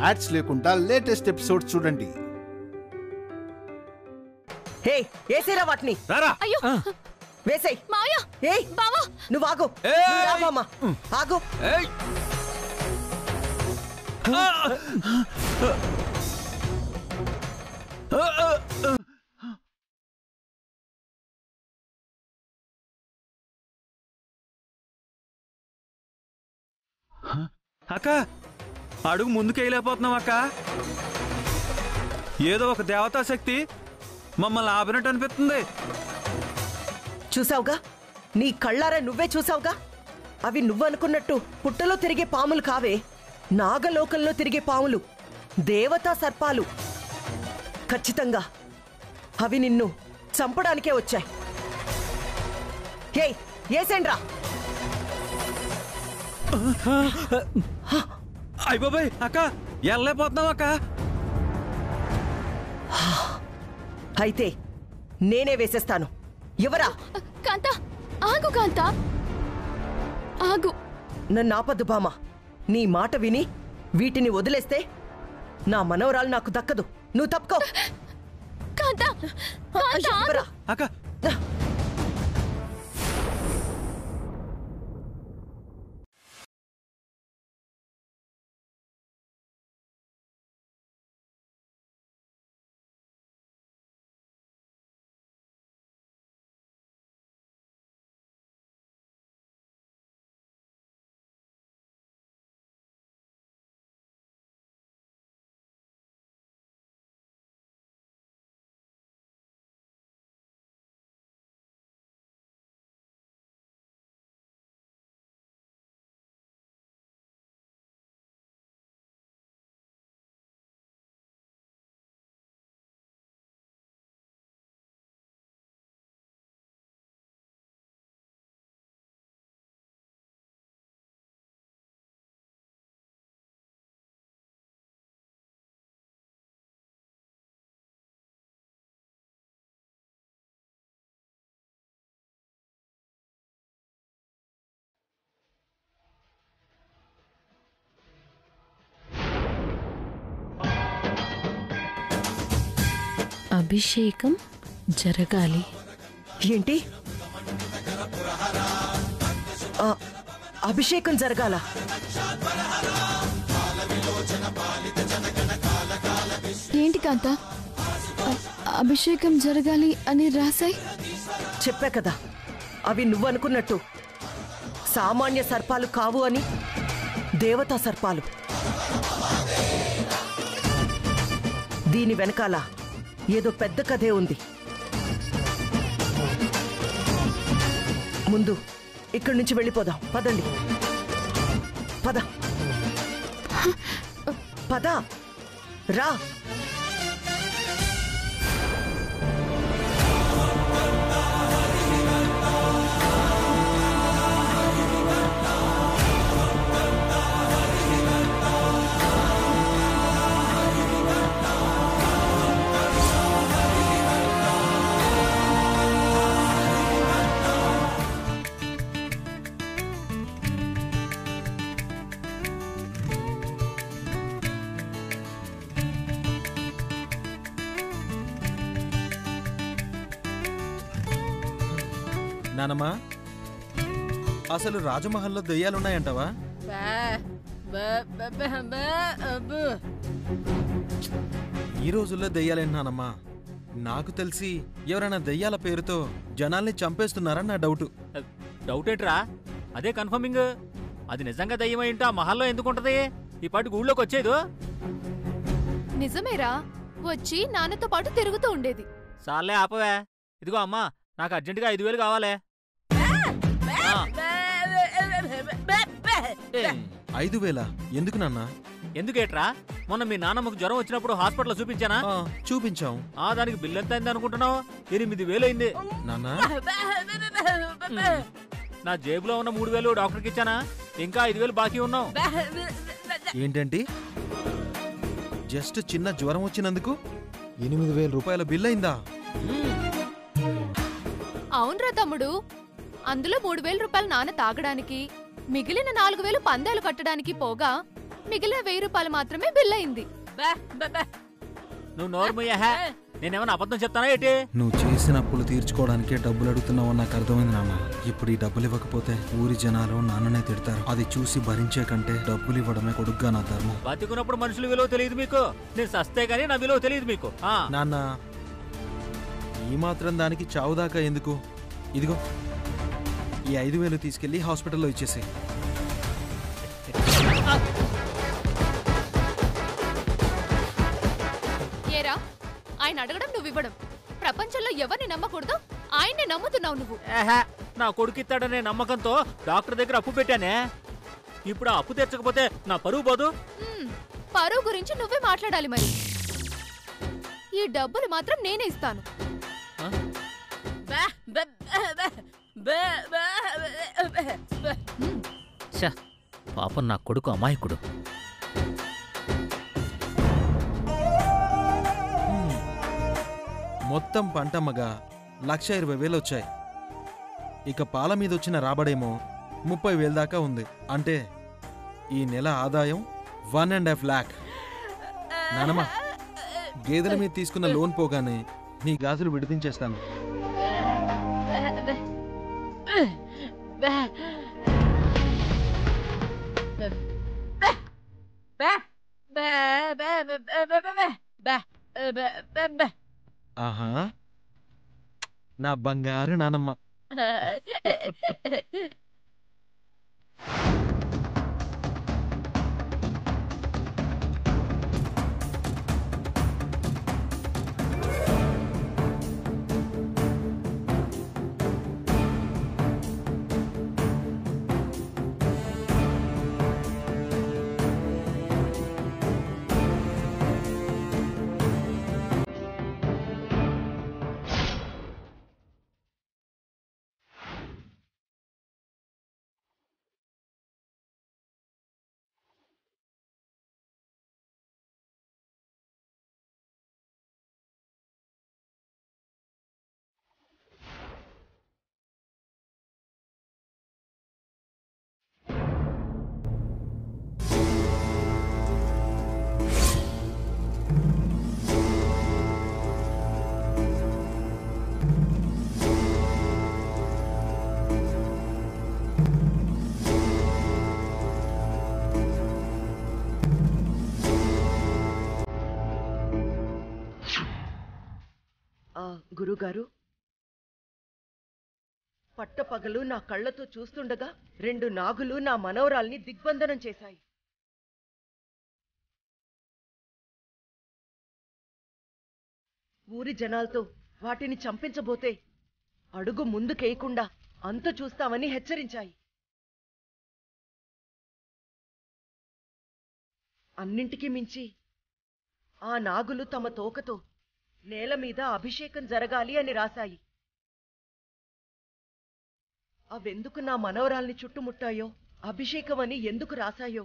Ads లేకుండా latest episode చూడండి. హే ఏసేరా వాటిని. అయ్యో వేసేయ్. మాయా ఏయ్ బావా నువ్వు ఆగు. రామమ్మ ఆగు. అక్క అడుగు ముందుకెళ్ళిపోతున్నాం అక్క. ఏదో ఒక దేవతా శక్తి మమ్మల్ని ఆపినట్టు అనిపిస్తుంది. చూసావుగా, నీ కళ్ళారా నువ్వే చూసావుగా. అవి నువ్వనుకున్నట్టు పుట్టలో తిరిగే పాములు కావే, నాగలోకంలో తిరిగే పాములు, దేవతా సర్పాలు. ఖచ్చితంగా అవి నిన్ను చంపడానికే వచ్చాయి. ఏయ్ ఏసేండ్రా. అయ్య బాబాయ్ అక్క వెళ్ళలేకపోతున్నాం అక్క. అయితే నేనే వేసేస్తాను. ఎవరా? కాంత ఆగు, కాంత ఆగు. నన్ను ఆపద్దు బామ. నీ మాట విని వీటిని వదిలేస్తే నా మనవరాలు నాకు దక్కదు. నువ్వు తప్పుకో. కాంత ఎవరా? అక్క అభిషేకం జరగాలి. ఏంటి? అభిషేకం జరగాల? ఏంటి కాంత అభిషేకం జరగాలి అని రాసాయి? చెప్పా కదా, అవి నువ్వనుకున్నట్టు సామాన్య సర్పాలు కావు అని, దేవతా సర్పాలు. దీని వెనకాల ఏదో పెద్ద కథే ఉంది. ముందు ఇక్కడి నుంచి వెళ్ళిపోదాం. పదండి, పద పద రా. నానమ్మా, అసలు రాజమహల్లో దెయ్యాలున్నాయంటావా? ఈ రోజుల్లో దెయ్యాలేంటి నానమ్మా? నాకు తెలిసి ఎవరైనా దెయ్యాల పేరుతో జనాల్ని చంపేస్తున్నారని నా డౌట్. డౌట్ ఏంట్రా? అదే కన్ఫర్మింగ్. అది నిజంగా దయ్యం ఏంటో ఆ మహల్లో ఎందుకుంటది? ఈ పాటి ఊళ్ళోకి వచ్చేదు. నిజమేరా, వచ్చి నాన్నతో పాటు తిరుగుతూ ఉండేది. సార్లే ఆపవే. ఇదిగో అమ్మా, నాకు అర్జెంటుగా 5,000 కావాలి. 5,000? ఎందుకు నాన్న? ఎందుకేట్రా? మొన్న మీ నాన్నమ్మకు జ్వరం వచ్చినప్పుడు హాస్పిటల్లో చూపించానా? చూపించాం. దానికి బిల్లు ఎంత అయింది అనుకుంటున్నావు? 8,000 అయింది. నాన్న, నా జేబులో ఉన్న 3,000 డాక్టర్కి ఇచ్చానా? ఇంకా 5,000 బాకీ ఉన్నావు. ఏంటండి? జస్ట్ చిన్న జ్వరం వచ్చినందుకు 8,000 రూపాయల బిల్ అయిందా? అవునరా తమ్ముడు, అందులో 3,000 రూపాయలు నాన్న తాగడానికి, మిగిలిన 4,000 పందాలు కట్టడానికి పోగా మిగిలిన 1000 రూపాయలు మాత్రమే బిల్ అయింది. నువ్వు నోర్మయ్యా, నేనేమన్నా అబద్ధం చెప్తానా ఏంటి? నువ్వు చేసిన అప్పులు తీర్చుకోవడానికే డబ్బులు అడుగుతున్నావని నాకు అర్థమైంది నాన్న. ఇప్పుడు ఈ డబ్బులు ఇవ్వకపోతే ఊరి జనాలు నాన్ననే తిడతారు. అది చూసి భరించే కంటే డబ్బులు ఇవ్వడమే కొడుగ్గా నా ధర్మం. బతికున్నప్పుడు మనుషుల విలువ తెలియదు మీకు, నేను సస్తే గానీ నా విలువ తెలియదు మీకు. నాన్న, ఈ మాత్రం దానికి చావుదాకా ఎందుకు? ఇదిగో ఈ 5000 తీసుకెళ్లి హాస్పిటల్లో ఇచ్చేసి. ఏరా, ఆయన అడగడం నువ్వు ఇవ్వడం. ప్రపంచంలో ఎవరిని నమ్మకూడదు, ఆయన్నే నమ్ముతున్నావు నువ్వు. నా కొడుకిస్తాడనే నమ్మకంతో డాక్టర్ దగ్గర అప్పు పెట్టానే. ఇప్పుడు ఆ అప్పు తెచ్చకపోతే నా పరువు పోదు. పరువు గురించి నువ్వే మాట్లాడాలి మరి. ఈ డబ్బులు మాత్రం నేనే ఇస్తాను. పాపం నా కొడుకు అమాయకుడు. మొత్తం పంటమ్మగా 1,20,000 వచ్చాయి. ఇక పాల మీద వచ్చిన రాబడేమో 30,000 దాకా ఉంది. అంటే ఈ నెల ఆదాయం 1.5 lakh. నానమ్మ, గేదెల మీద తీసుకున్న లోన్ పోగానే నీ గాజులు విడిపించేస్తాను. ఆహా, నా బంగారు నానమ్మ. గురుగారు, పట్టపగలు నా కళ్ళతో చూస్తుండగా 2 నాగులు నా మనవరాల్ని దిగ్బంధనం చేశాయి. ఊరి జనాలతో వాటిని చంపించబోతే అడుగు ముందుకేయకుండా అంతు చూస్తామని హెచ్చరించాయి. అన్నింటికీ మించి ఆ నాగులు తమ తోకతో నేల మీద అభిషేకం జరగాలి అని రాశాయి. అవెందుకు నా మనవరాల్ని చుట్టుముట్టాయో, అభిషేకం అని ఎందుకు రాశాయో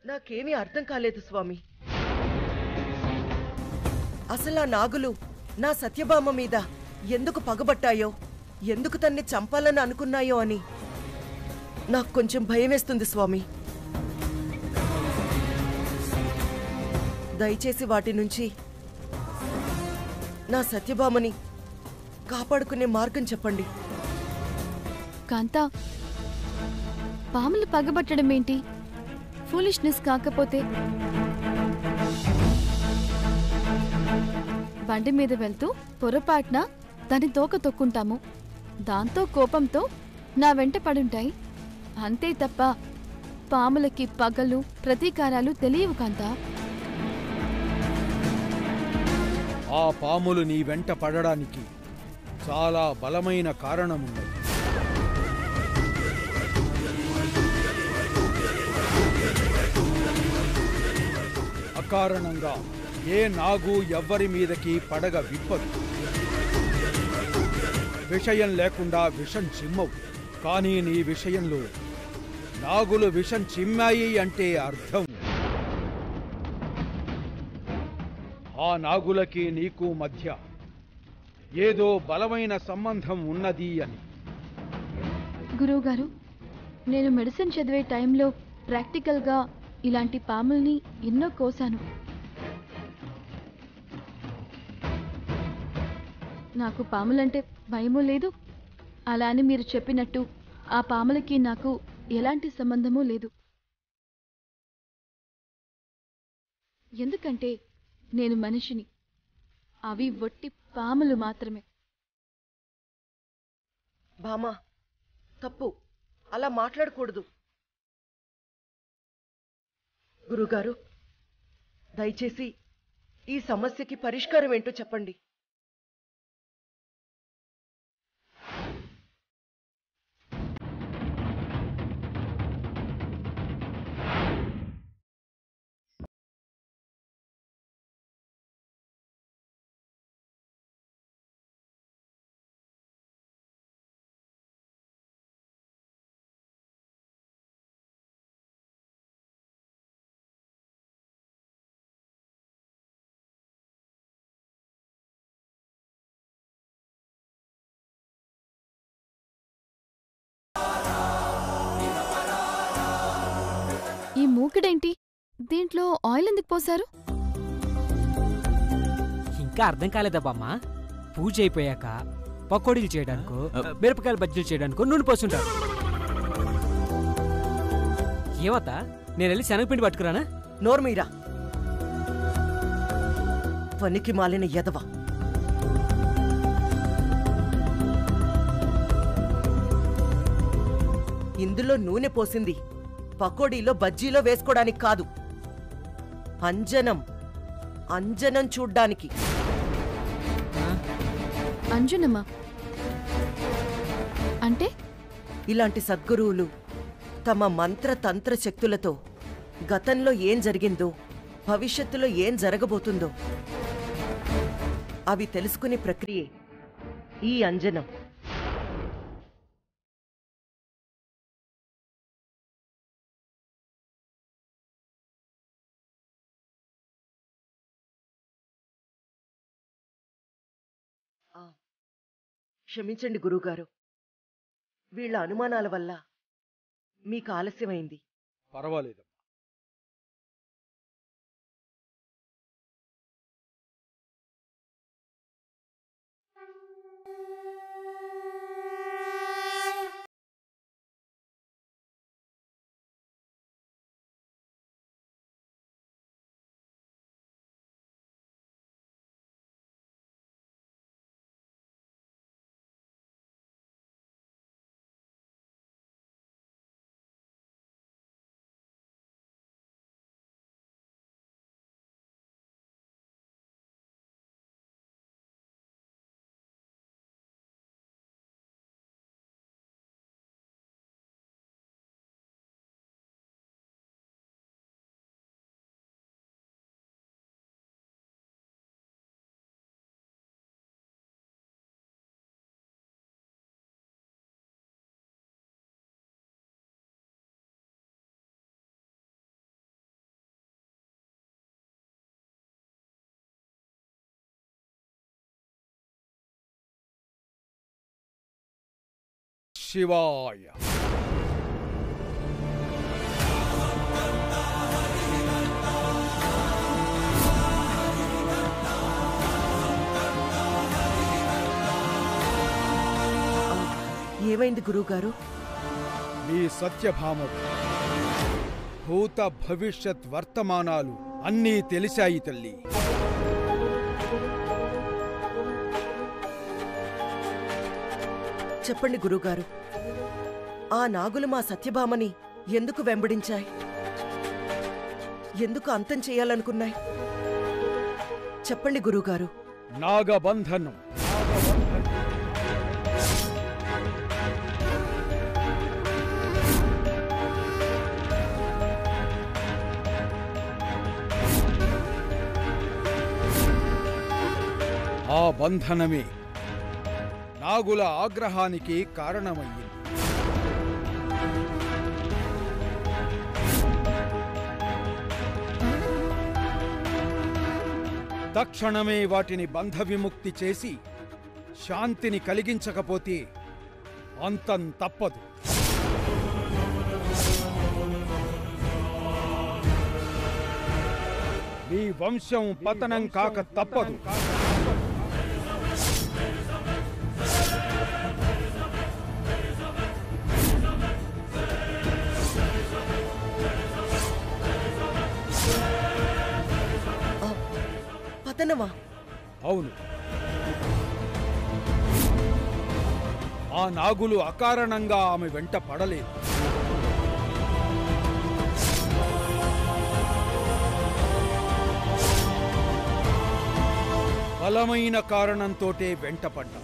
నాకేమీ అర్థం కాలేదు స్వామి. అసలు ఆ నాగులు నా సత్యభామ మీద ఎందుకు పగబట్టాయో, ఎందుకు తన్ని చంపాలని అనుకున్నాయో అని నాకు కొంచెం భయమేస్తుంది స్వామి. దయచేసి వాటి నుంచి నా సత్యభామని కాపాడుకునే మార్గం చెప్పండి. కాంతా, పాములు పగబట్టడం ఏంటి? ఫూలిష్నెస్ కాకపోతే? బండి మీద వెళ్తూ పొరపాటున దాని తోక తొక్కుంటాము. దాంతో కోపంతో నా వెంట పడుంటాయి. అంతే తప్ప పాములకి పగలు ప్రతీకారాలు తెలియవు కాంతా. ఆ పాములు నీ వెంట పడడానికి చాలా బలమైన కారణమున్నది. అకారణంగా ఏ నాగు ఎవ్వరి మీదకి పడగ విప్పదు. విషయం లేకుండా విషం చిమ్మవు. కానీ నీ విషయంలో నాగులు విషం చిమ్మాయి అంటే అర్థం ఆ నాగులకి నీకు మధ్య ఏదో బలమైన సంబంధం ఉన్నది అని. గురువుగారు, నేను మెడిసిన్ చదివే టైంలో ప్రాక్టికల్గా ఇలాంటి పాముల్ని ఎన్నో కోసాను. నాకు పాములంటే భయమూ లేదు. అలా అని మీరు చెప్పినట్టు ఆ పాములకి నాకు ఎలాంటి సంబంధమూ లేదు. ఎందుకంటే నేను మనిషిని, అవి వట్టి పాములు మాత్రమే. బామా, తప్పు, అలా మాట్లాడకూడదు. గురుగారు, దయచేసి ఈ సమస్యకి పరిష్కారం ఏంటో చెప్పండి. ఈ మూకుడేంటి? దీంట్లో ఆయిల్ ఎందుకు పోశారు? ఇంకా అర్థం కాలేదా బామ్మ? పూజ అయిపోయాక పకోడీలు చేయడానికో మిరపకాయలు బజ్జీలు చేయడానికో నూనె పోస్తుంటారు. ఏమత్తా, నేను వెళ్ళి శనగపిండి పట్టుకురానా? నోర్మీరా, పనికి మాలిన ఎదవ. ఇందులో నూనె పోసింది పకోడీలో బజ్జీలో వేసుకోవడానికి కాదు, అంజనం చూడ్డానికి. అంజనమా అంటే? ఇలాంటి సద్గురువులు తమ మంత్రతంత్ర శక్తులతో గతంలో ఏం జరిగిందో, భవిష్యత్తులో ఏం జరగబోతుందో అవి తెలుసుకునే ప్రక్రియే ఈ అంజనం. క్షమించండి గురువుగారు, వీళ్ల అనుమానాల వల్ల మీకు ఆలస్యమైంది. పర్వాలేదమ్మా. శివాయ. ఏమైంది గురువుగారు? మీ సత్యభామకు భూత భవిష్యత్ వర్తమానాలు అన్నీ తెలిసాయి తల్లి. చెప్పండి గురువుగారు, ఆ నాగులు మా సత్యభామని ఎందుకు వెంబడించాయి? ఎందుకు అంతం చేయాలనుకున్నాయి? చెప్పండి గురువుగారు. నాగబంధనం. ఆ బంధనమే నాగుల ఆగ్రహానికి కారణమయ్యింది. తక్షణమే వాటిని బంధ విముక్తి చేసి శాంతిని కలిగించకపోతే అంతం తప్పదు. ఈ వంశం పతనం కాక తప్పదు. పతనమా? అవును, ఆ నాగులు అకారణంగా ఆమె వెంట పడలేదు. బలమైన కారణంతోటే వెంటపడ్డా.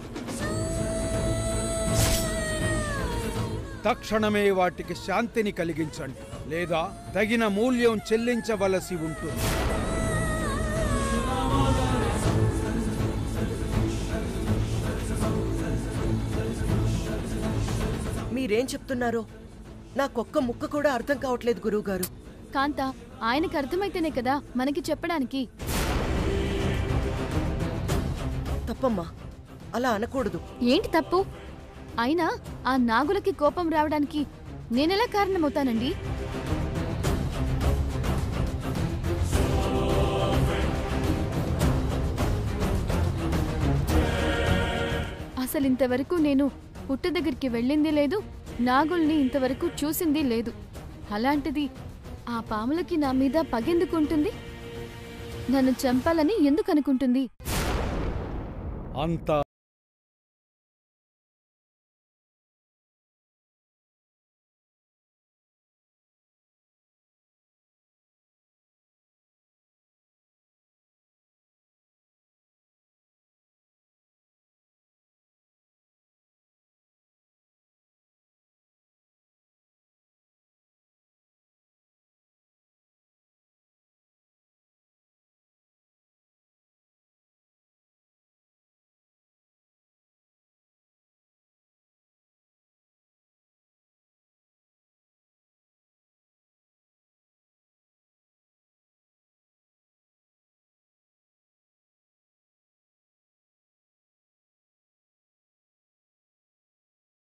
తక్షణమే వాటికి శాంతిని కలిగించండి, లేదా తగిన మూల్యం చెల్లించవలసి ఉంటుంది. మీరేం చెప్తున్నారో నాకొక్క ముక్క కూడా అర్థం కావట్లేదు గురువుగారు. కాంత, ఆయనకి అర్థమైతేనే కదా మనకి చెప్పడానికి. తప్పమ్మా, అలా అనకూడదు. ఏంటి తప్పు? అయినా ఆ నాగులకి కోపం రావడానికి నేనెలా కారణమవుతానండి? అసలింతవరకు నేను పుట్ట దగ్గరికి వెళ్ళింది లేదు, నాగుల్ని ఇంతవరకు చూసింది లేదు. అలాంటిది ఆ పాములకి నా మీద పగెందుకుంటుంది? నన్ను చంపాలని ఎందుకు అనుకుంటుంది? అంతా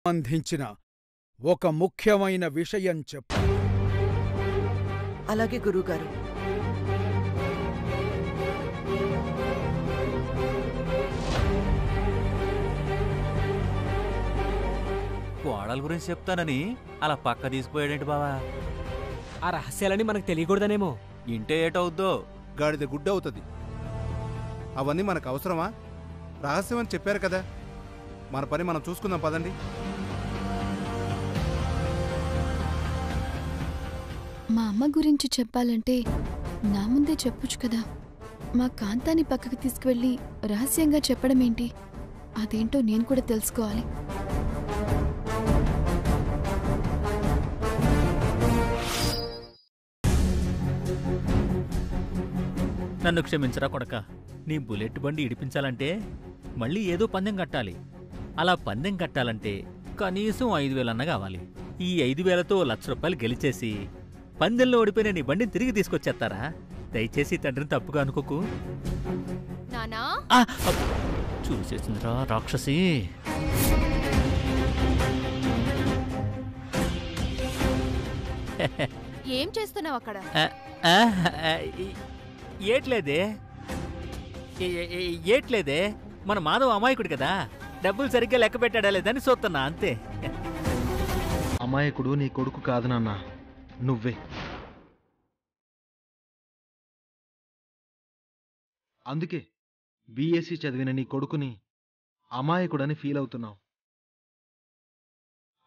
సంబంధించిన ఒక ముఖ్యమైన విషయం చెప్పు. అలాగే గురువుగారు. కోడల గురించి చెప్తానని అలా పక్క తీసుకుపోయాడేంటి బావా? ఆ రహస్యాలని మనకు తెలియకూడదనేమో. ఇంటే ఏటవుద్దో. గాడిద గుడ్డ అవుతుంది. అవన్నీ మనకు అవసరమా? రహస్యం అని చెప్పారు కదా, మన పని మనం చూసుకుందాం పదండి. మా అమ్మ గురించి చెప్పాలంటే నా ముందే చెప్పొచ్చు కదా. మా కాంతాన్ని పక్కకు తీసుకువెళ్ళి రహస్యంగా చెప్పడమేంటి? అదేంటో నేను కూడా తెలుసుకోవాలి. నన్ను క్షమించరా కొడక. నీ బుల్లెట్ బండి ఇడిపించాలంటే మళ్ళీ ఏదో పందెం కట్టాలి. అలా పందెం కట్టాలంటే కనీసం 5,000 అన్న కావాలి. ఈ 5,000తో ₹1,00,000 గెలిచేసి పందెంలో ఓడిపోయిన నీ బండిని తిరిగి తీసుకొచ్చేస్తారా? దయచేసి తండ్రిని తప్పుగా అనుకోకు. నానా, చూసేసిందిరా రాక్షసి. ఏం చేస్తున్నావు అక్కడ? ఏట్లేదే ఏట్లేదే మన మాధవ్ అమాయకుడు కదా, డబ్బులు సరిగ్గా లెక్క పెట్టాడా లేదని చూస్తున్నా అంతే. అమాయకుడు నీ కొడుకు కాదు నాన్న, నువ్వే. అందుకే బీఎస్సీ చదివిన నీ కొడుకుని అమాయకుడని ఫీల్ అవుతున్నావు.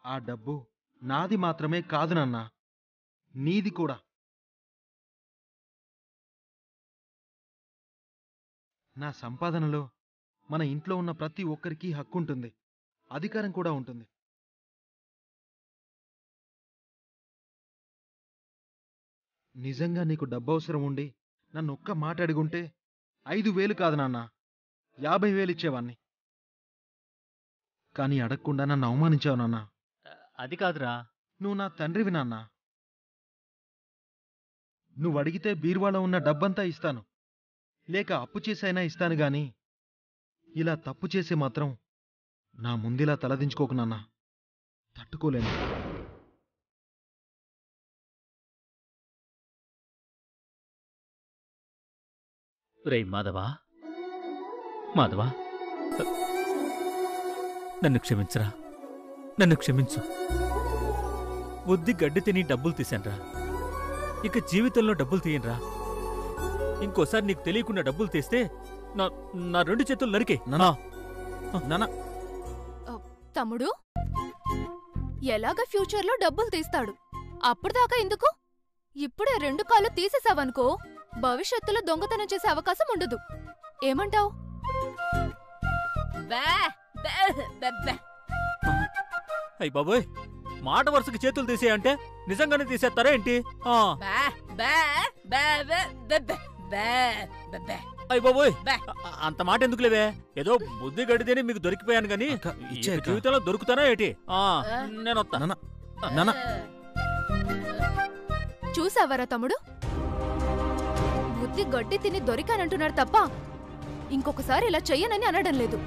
ఆ డబ్బు నాది మాత్రమే కాదు నాన్న, నీది కూడా. నా సంపాదనలో మన ఇంట్లో ఉన్న ప్రతి ఒక్కరికి హక్కుంటుంది, అధికారం కూడా ఉంటుంది. నిజంగా నీకు డబ్బు అవసరం ఉండి నన్ను ఒక్క మాట అడుగుంటే 5,000 కాదు నాన్న, 50,000 ఇచ్చేవాణ్ణి. కానీ అడగకుండా నన్ను అవమానించావు నాన్న. అది కాదురా. నువ్వు నా తండ్రివి నాన్న. నువ్వు అడిగితే బీరువాలో ఉన్న డబ్బంతా ఇస్తాను, లేక అప్పు చేసైనా ఇస్తాను గాని ఇలా తప్పు చేసే మాత్రం నా ముందిలా తలదించుకోకు నాన్న, తట్టుకోలేను. రే మాధవా, మాధవా, నన్ను క్షమించరా, నన్ను క్షమించు. బుద్ధి గడ్డి తిని డబ్బులు తీశాన్రా, ఇక జీవితంలో డబ్బులు తీయనరా. ఇంకోసారి నీకు తెలియకుండా డబ్బులు తీస్తే నా 2 చేతులు నరికే. నానా తమ్ముడు ఎలాగ ఫ్యూచర్లో డబ్బులు తీస్తాడు, అప్పుడుదాకా ఎందుకు? ఇప్పుడే 2 కాళ్ళు తీసేసావనుకో భవిష్యత్తులో దొంగతనం చేసే అవకాశం ఉండదు. ఏమంటావు? అయ్య బాబోయ్, మాట వరుసకి చేతులు తీసేయంటే నిజంగానే తీసేస్తారా ఏంటి? అయ్య బాబోయ్, అంత మాట ఎందుకు లేవే? ఏదో బుద్ధి గడితేనే మీకు దొరికిపోయాను గాని జీవితంలో దొరుకుతానా ఏంటి? నేను వస్తా. నానా చూసావరా తమ్ముడు, బుద్ధి గడ్డి తిని దొరికానంటున్నాడు తప్ప ఇంకొకసారి ఇలా చెయ్యనని అనడం లేదు.